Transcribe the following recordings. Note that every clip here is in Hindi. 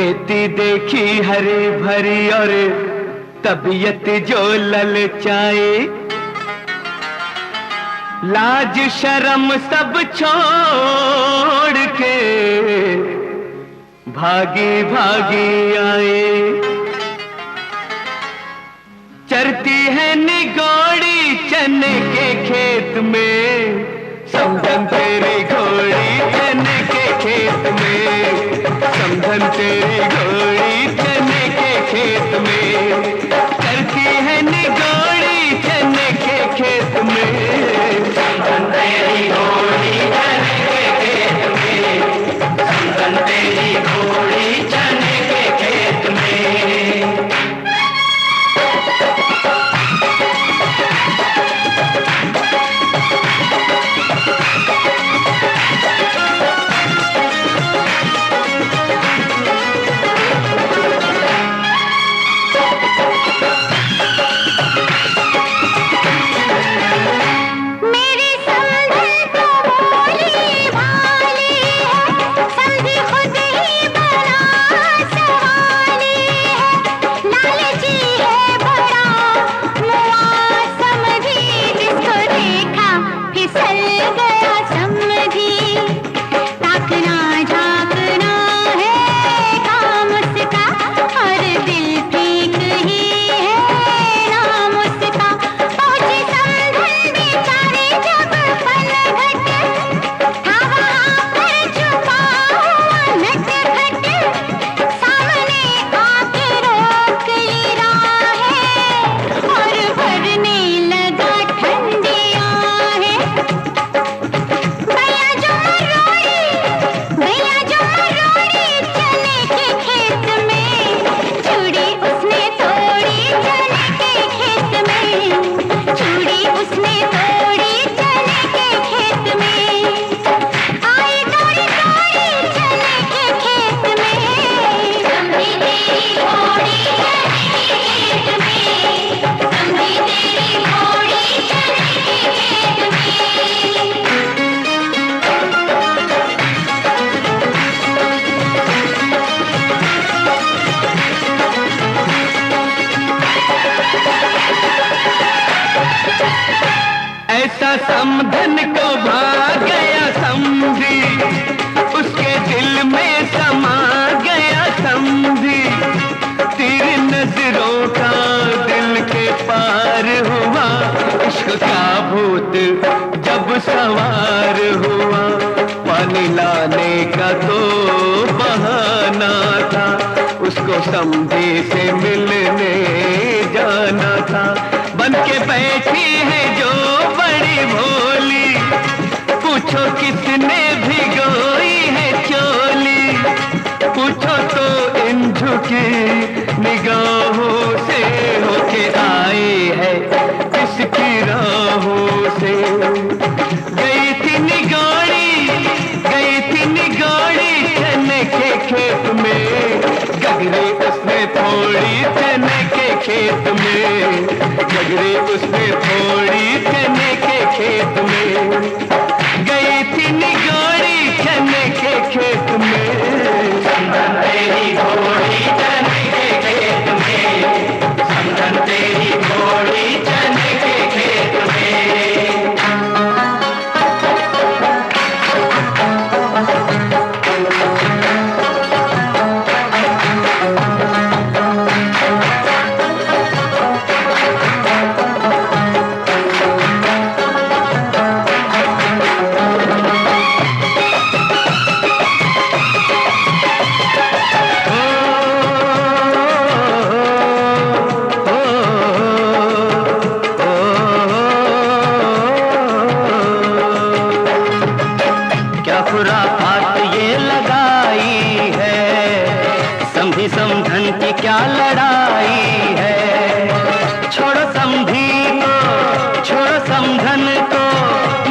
खेती देखी हरी भरी और तबीयत जो ललचाए, लाज शर्म सब छोड़ के भागी भागी आए। चरती है निगोड़ी चने के खेत में, समधन तेरी घोड़ी चने के खेत में, समधन तेरी घोड़ी चने के खेत में। चरती है निगोड़ी चने के खेत में, समधन तेरी घोड़ी चने के खेत में, समधन तेरी घोड़ी चने के खेत में। ऐसा समधन को भाग गया समझी, उसके दिल में समा गया समझी। तेरी नजरों का दिल के पार हुआ, इश्क का भूत जब सवार हुआ। पानी लाने का तो बहाना था, उसको समझी से मिलने जाना था। बन के बैठी है जो बड़ी भोली, पूछो किसने भिगोई है चोली। पूछो तो इन झुकी निगाहों से होके आए है किसकी राहों से। गई थी निगोड़ी चने के खेत में, गगरे उसने फोड़ी चने के खेत में, गगरे उसने फोड़ी चने के खेत में। गई थी निगोड़ी चने के खेत में, समधन तेरी घोड़ी चने के खेत में, समधन तेरी घोड़ी चने के खेत में। समधन की क्या लड़ाई है, छोड़ो समधी को, छोड़ो समधन को।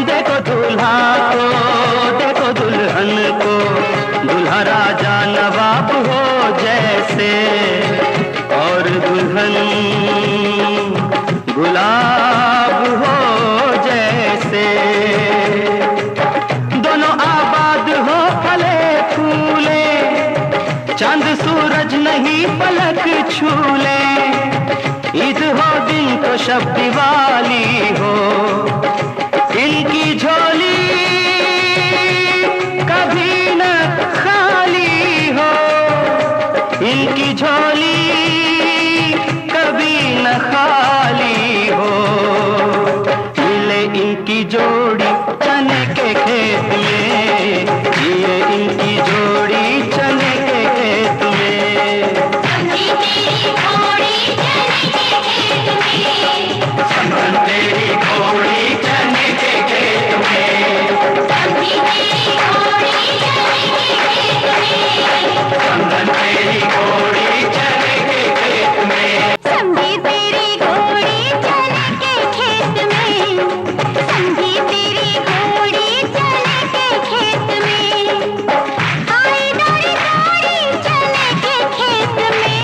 देखो दूल्हा को, देखो दुल्हन को, दूल्हा राजा नवाब हो जैसे, और दुल्हन गुलाब हो जैसे। दोनों आबाद हो फले फूले, चांद सूरज आज नहीं पलक छूले, ईद हो दिन तो शब दिवाली हो, इनकी झोली कभी न खाली हो, इनकी झोली कभी न खाली हो। मिले इनकी जोड़ी चने के खेत में, ये इनकी जोड़ी चने के खेत में। समधी तेरी घोड़ी चने के खेत में, समधी तेरी घोड़ी चने के खेत में, समधी तेरी घोड़ी चने के खेत में, समधी तेरी घोड़ी चने के खेत में। समधी तेरी घोड़ी चने के खेत में, समधी तेरी घोड़ी चने के खेत में, आई दौड़ी दौड़ी चने के खेत में।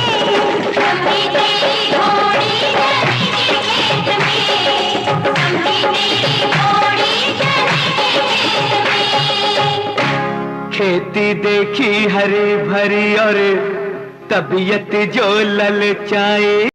समधी तेरी घोड़ी चने के खेत में, समधी तेरी घोड़ी चने के खेत में। खेती देखी हरी भरी और तबीयत जो ललचाए।